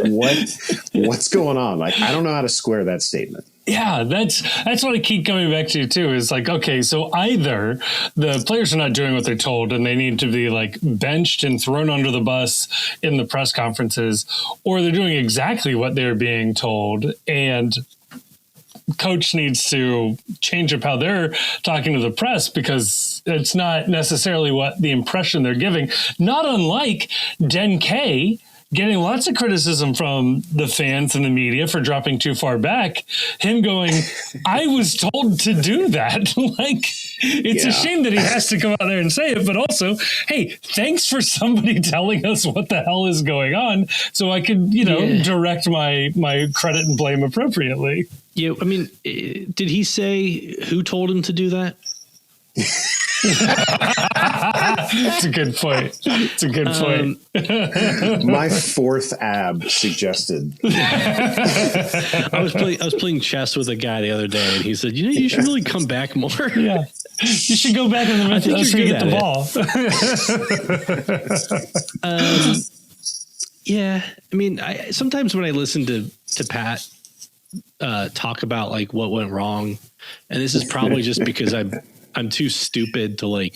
what's going on? Like, I don't know how to square that statement. Yeah, that's what I keep coming back to too, is like, okay, so either the players are not doing what they're told and they need to be like benched and thrown under the bus in the press conferences, or they're doing exactly what they're being told and coach needs to change up how they're talking to the press, because it's not necessarily what the impression they're giving. Not unlike Den K getting lots of criticism from the fans and the media for dropping too far back. Him going, I was told to do that. Like, it's a shame that he has to come out there and say it, but also, hey, thanks for somebody telling us what the hell is going on so I could, direct my credit and blame appropriately. Yeah, I mean, did he say who told him to do that? It's a good point. It's a good point. My fourth ab suggested. I was playing chess with a guy the other day, and he said, you should really come back more. Yeah. You should go back in the middle so you get the ball. Yeah. I mean, sometimes when I listen to Pat talk about like what went wrong, and this is probably just because I'm too stupid to like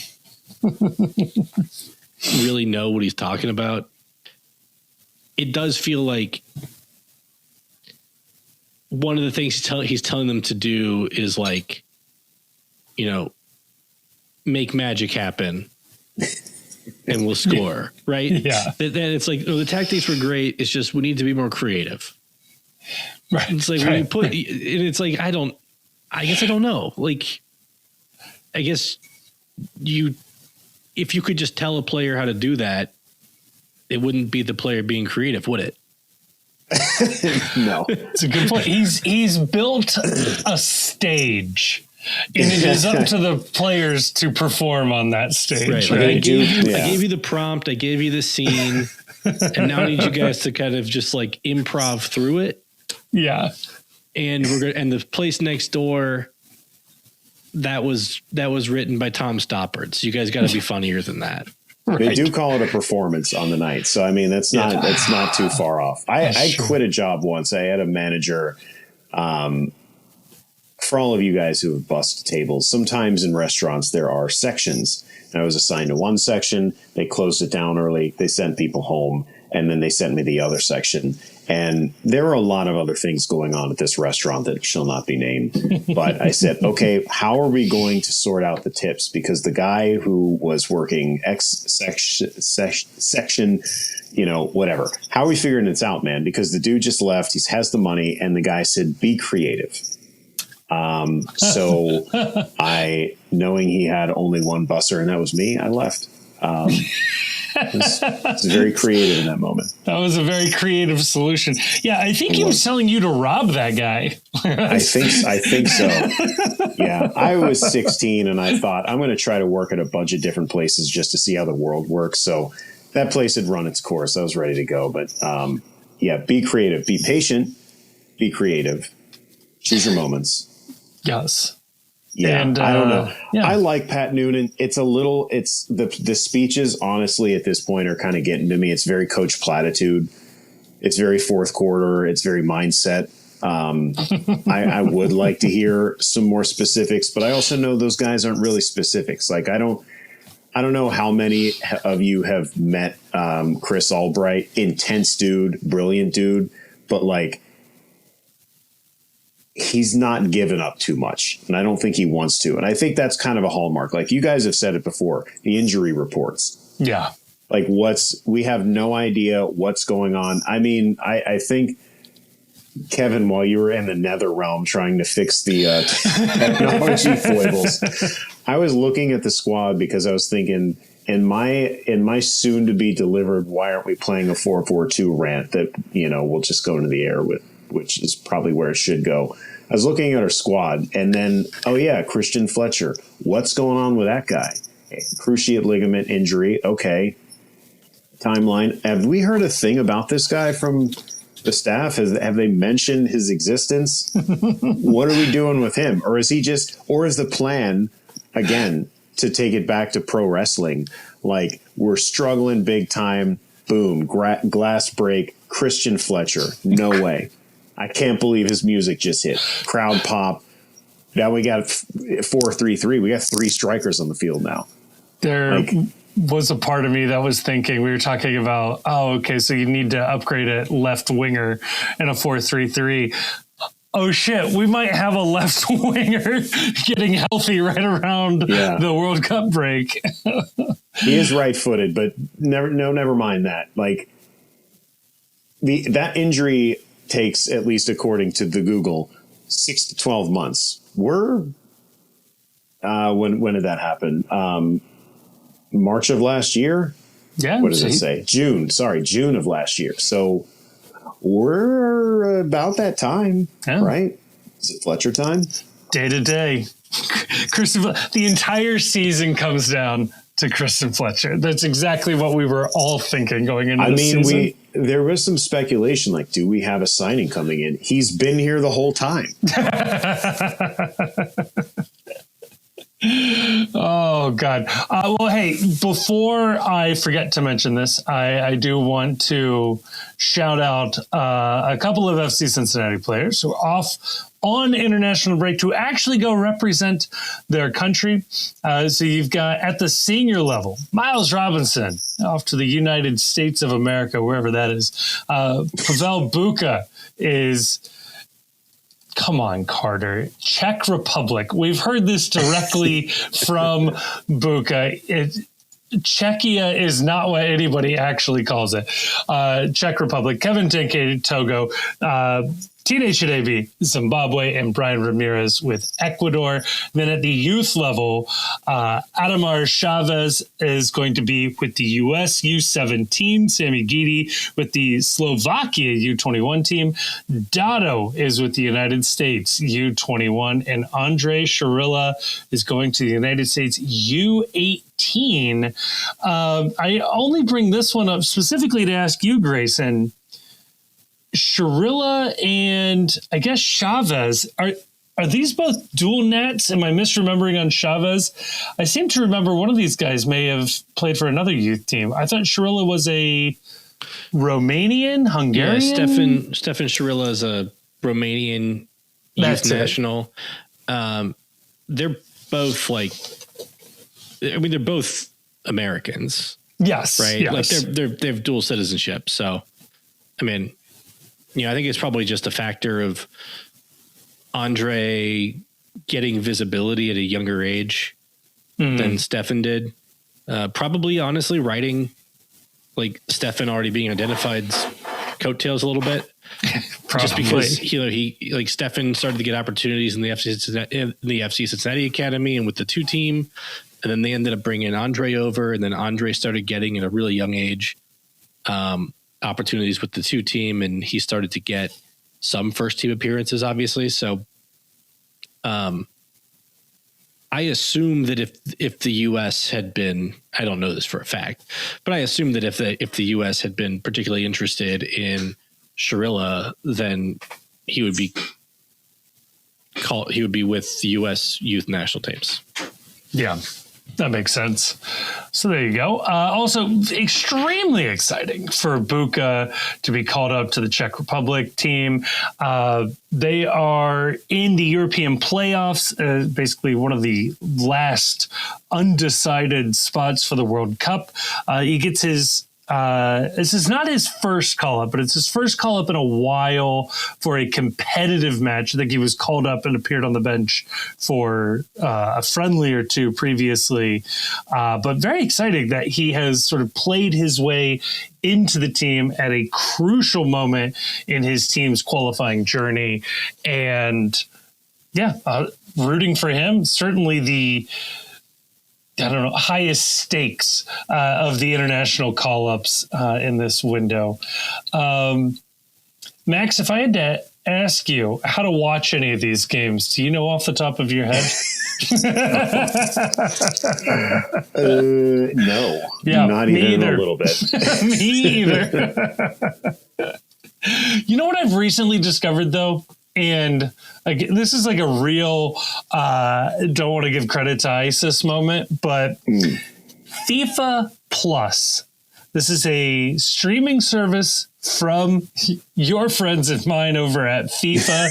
really know what he's talking about. It does feel like one of the things he's telling them to do is like, make magic happen and we'll score. Right. Yeah. Then it's like, the tactics were great. It's just, we need to be more creative. Right. It's like, when you put, and it's like, I guess I don't know. Like, I guess if you could just tell a player how to do that, it wouldn't be the player being creative, would it? No. It's a good point. He's built a stage, and it is up to the players to perform on that stage. Right. Like I gave you the prompt, I gave you the scene, and now I need you guys to kind of just like improv through it. Yeah. And the place next door, that was written by Tom Stoppard. So you guys got to be funnier than that. Right. They do call it a performance on the night. So, I mean, that's not too far off. I quit a job once. I had a manager, for all of you guys who have bussed tables, sometimes in restaurants, there are sections. And I was assigned to one section. They closed it down early. They sent people home. And then they sent me the other section. And there were a lot of other things going on at this restaurant that shall not be named. But I said, okay, how are we going to sort out the tips? Because the guy who was working X section, whatever. How are we figuring this out, man? Because the dude just left. He has the money. And the guy said, be creative. So knowing he had only one busser, and that was me, I left. It's very creative in that moment. That was a very creative solution. Yeah, I think he was telling you to rob that guy. I think so. Yeah, I was 16 and I thought I'm going to try to work at a bunch of different places just to see how the world works. So that place had run its course. I was ready to go. But be creative, be patient, be creative, choose your moments. Yes. Yeah, and, I don't know. Yeah. I like Pat Noonan. It's the speeches, honestly, at this point are kind of getting to me. It's very coach platitude. It's very fourth quarter. It's very mindset. I would like to hear some more specifics, but I also know those guys aren't really specifics. Like I don't know how many of you have met Chris Albright, intense dude, brilliant dude, but like, he's not given up too much, and I don't think he wants to. And I think that's kind of a hallmark. Like you guys have said it before, the injury reports. Yeah. Like we have no idea what's going on. I mean, I think, Kevin, while you were in the nether realm trying to fix the technology foibles, I was looking at the squad because I was thinking, in my soon to be delivered, why aren't we playing a 4-4-2 rant that, we'll just go into the air with, which is probably where it should go. I was looking at our squad, and then, Christian Fletcher. What's going on with that guy? Cruciate ligament injury. Okay. Timeline. Have we heard a thing about this guy from the staff? Have they mentioned his existence? What are we doing with him? Or is the plan, again, to take it back to pro wrestling? Like, we're struggling big time. Boom. Glass break. Christian Fletcher. No way. I can't believe his music just hit. Crowd pop. Now we got 4-3-3. We got 3 strikers on the field now. There was a part of me that was thinking, we were talking about, so you need to upgrade a left winger in a 4-3-3. oh shit, we might have a left winger getting healthy right around the World Cup break. He is right-footed, but never mind that. Like that injury takes, at least according to the Google, 6 to 12 months. When did that happen? March of last year? Yeah. What does it say? June of last year. So we're about that time, right? Is it Fletcher time? Day to day. The entire season comes down to Kristen Fletcher. That's exactly what we were all thinking going into the season. There was some speculation, like, do we have a signing coming in? He's been here the whole time. Oh, God. Well, hey, before I forget to mention this, I do want to shout out a couple of FC Cincinnati players who are off on international break to actually go represent their country. So you've got, at the senior level, Miles Robinson off to the United States of America, wherever that is. Pavel Buka is... Come on, Carter. Czech Republic. We've heard this directly from Buka. Czechia is not what anybody actually calls it. Czech Republic. Kevin Denke, Togo. Teenage Shadabi, Zimbabwe, and Brian Ramirez with Ecuador. Then at the youth level, Adamar Chavez is going to be with the U.S. U17, Sammy Guidi with the Slovakia U21 team, Dado is with the United States U21, and Andre Sharilla is going to the United States U18. I only bring this one up specifically to ask you, Grayson, Sharilla and I guess Chavez, are these both dual nats? Am I misremembering on Chavez? I seem to remember one of these guys may have played for another youth team. I thought Sharilla was a Romanian, Hungarian. Yeah, Stefan Sharilla is a Romanian youth national. They're both they're both Americans. Yes. Right. Yes. Like they have dual citizenship. So, I mean, I think it's probably just a factor of Andre getting visibility at a younger age than Stefan did. Probably, honestly, writing like Stefan already being identified's coattails a little bit. Just because he like Stefan started to get opportunities in the FC Cincinnati Academy and with the 2 team, and then they ended up bringing Andre over, and then Andre started getting at a really young age opportunities with the 2 team, and he started to get some first team appearances, obviously. So I assume that if the U.S. had been, I don't know this for a fact, but I assume that if the U.S. had been particularly interested in Sharilla, then he would be with the U.S. youth national teams. Yeah. That makes sense. So there you go. Also, extremely exciting for Buka to be called up to the Czech Republic team. They are in the European playoffs, basically one of the last undecided spots for the World Cup. He gets his... this is not his first call-up, but it's his first call-up in a while for a competitive match. I think he was called up and appeared on the bench for a friendly or 2 previously. But very exciting that he has sort of played his way into the team at a crucial moment in his team's qualifying journey. And yeah, rooting for him. Certainly the highest stakes of the international call-ups in this window. Max, if I had to ask you how to watch any of these games, do you know off the top of your head? No. Yeah, not even a little bit. Me either. You know what I've recently discovered, though? And this is like a real, don't want to give credit to ISIS moment, but FIFA Plus. This is a streaming service from your friends and mine over at FIFA.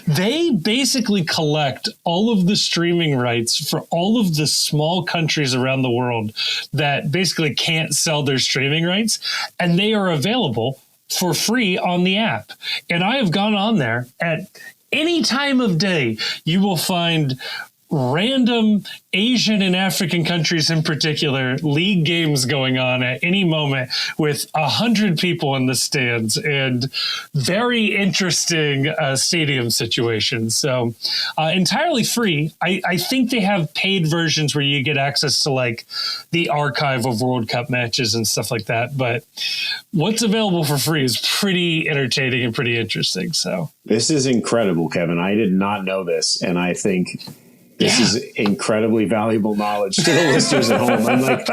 They basically collect all of the streaming rights for all of the small countries around the world that basically can't sell their streaming rights, and they are available for free on the app. And I have gone on there at any time of day. You will find random Asian and African countries in particular league games going on at any moment with 100 people in the stands and very interesting stadium situations. So entirely free. I think they have paid versions where you get access to like the archive of World Cup matches and stuff like that. But what's available for free is pretty entertaining and pretty interesting. So this is incredible, Kevin. I did not know this. And I think this is incredibly valuable knowledge to the listeners at home. I'm like,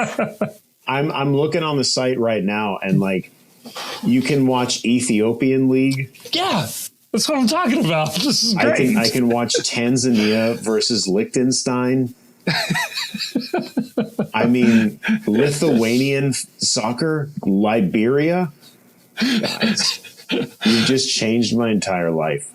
I'm looking on the site right now, and like, you can watch Ethiopian League. Yeah, that's what I'm talking about. This is great. I can watch Tanzania versus Liechtenstein. I mean, Lithuanian soccer, Liberia. Guys, you've just changed my entire life.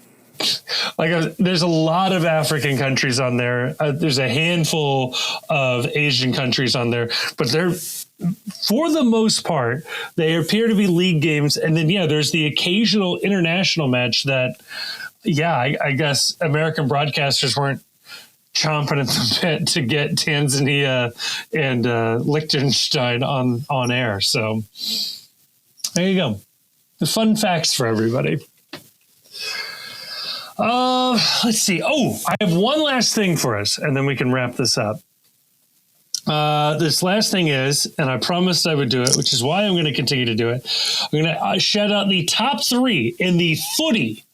Like, there's a lot of African countries on there. There's a handful of Asian countries on there, but they're, for the most part, they appear to be league games. And then, there's the occasional international match that, I guess American broadcasters weren't chomping at the bit to get Tanzania and Liechtenstein on air. So there you go. The fun facts for everybody. Let's see. Oh, I have one last thing for us, and then we can wrap this up. This last thing is, and I promised I would do it, which is why I'm going to continue to do it. I'm going to shout out the top 3 in the footy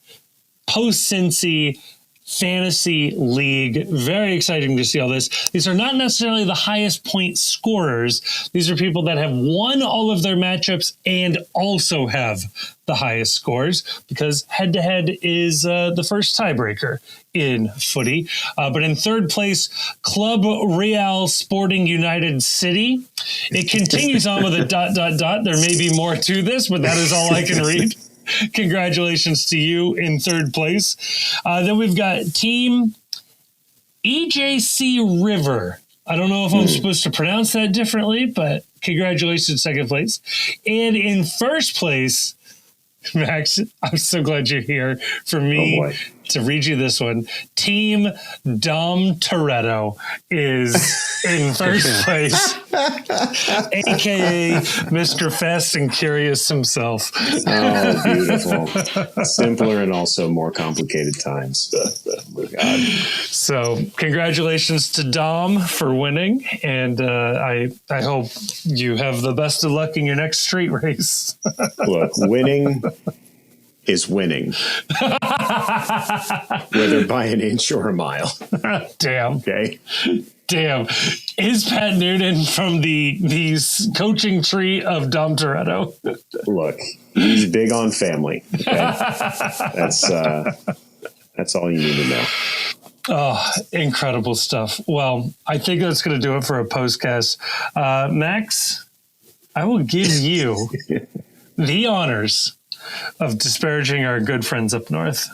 post-Cincy fantasy league. Very exciting to see all this. These are not necessarily the highest point scorers. These are people that have won all of their matchups and also have the highest scores, because head-to-head is the first tiebreaker in footy. But in third place, Club Real Sporting United City. It continues on with a ... There may be more to this, but that is all I can read. Congratulations to you in third place. Then we've got Team EJC River. I don't know if I'm supposed to pronounce that differently, but congratulations, second place. And in first place, Max, I'm so glad you're here for me to read you this one. Team Dom Toretto is in first place, a.k.a. Mr. Fast and Curious himself. Oh, beautiful. Simpler and also more complicated times. God. So congratulations to Dom for winning, and I hope you have the best of luck in your next street race. Look, winning is winning, whether by an inch or a mile. Damn. Okay. Damn. Is Pat Noonan from the coaching tree of Dom Toretto? Look, he's big on family. Okay? That's all you need to know. Oh, incredible stuff. Well, I think that's going to do it for a postcast. Max, I will give you the honors of disparaging our good friends up north.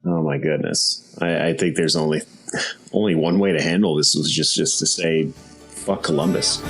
Oh my goodness. I think there's only one way to handle this, was just to say, fuck Columbus.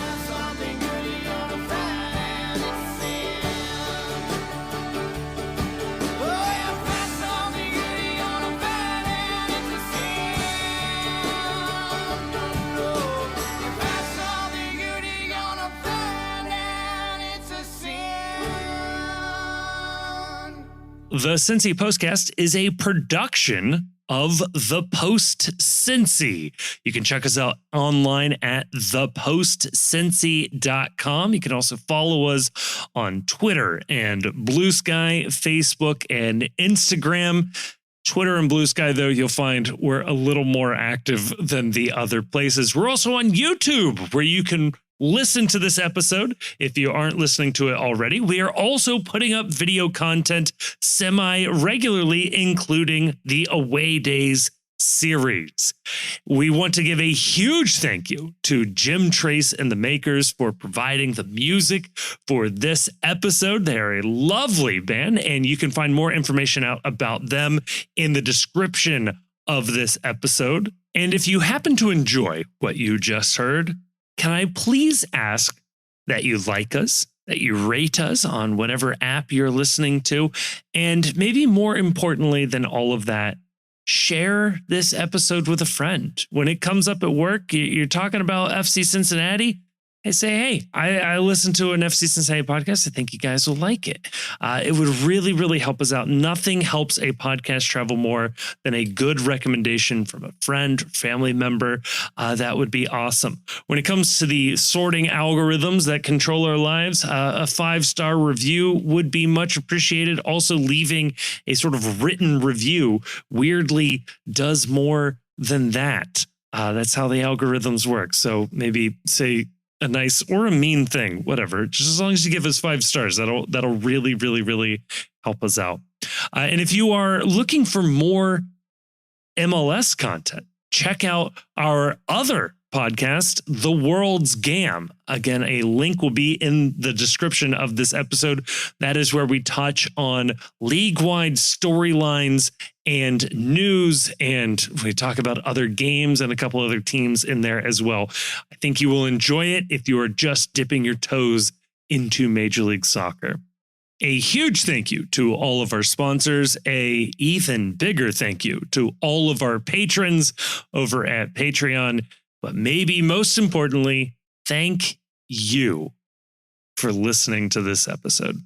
The Cincy Postcast is a production of The Post Cincy. You can check us out online at thepostcincy.com. You can also follow us on Twitter and Blue Sky, Facebook, and Instagram. Twitter and Blue Sky, though, you'll find we're a little more active than the other places. We're also on YouTube, where you can listen to this episode if you aren't listening to it already. We are also putting up video content semi-regularly, including the Away Days series. We want to give a huge thank you to Jim Trace and the Makers for providing the music for this episode. They're a lovely band, and you can find more information out about them in the description of this episode. And if you happen to enjoy what you just heard, can I please ask that you like us, that you rate us on whatever app you're listening to. And maybe more importantly than all of that, share this episode with a friend. When it comes up at work, you're talking about FC Cincinnati. I say, hey, I listened to an FC Cincinnati podcast. I think you guys will like it. It would really, really help us out. Nothing helps a podcast travel more than a good recommendation from a friend, family member. That would be awesome. When it comes to the sorting algorithms that control our lives, a 5-star review would be much appreciated. Also, leaving a sort of written review weirdly does more than that. That's how the algorithms work. So maybe say a nice or a mean thing, whatever, just as long as you give us 5 stars, that'll really, really, really help us out. And if you are looking for more MLS content, check out our other podcast, The World's Gam. Again, a link will be in the description of this episode. That is where we touch on league-wide storylines and news, and we talk about other games and a couple other teams in there as well. I think you will enjoy it if you are just dipping your toes into Major League Soccer. A huge thank you to all of our sponsors, a even bigger thank you to all of our patrons over at Patreon, but maybe most importantly, thank you for listening to this episode.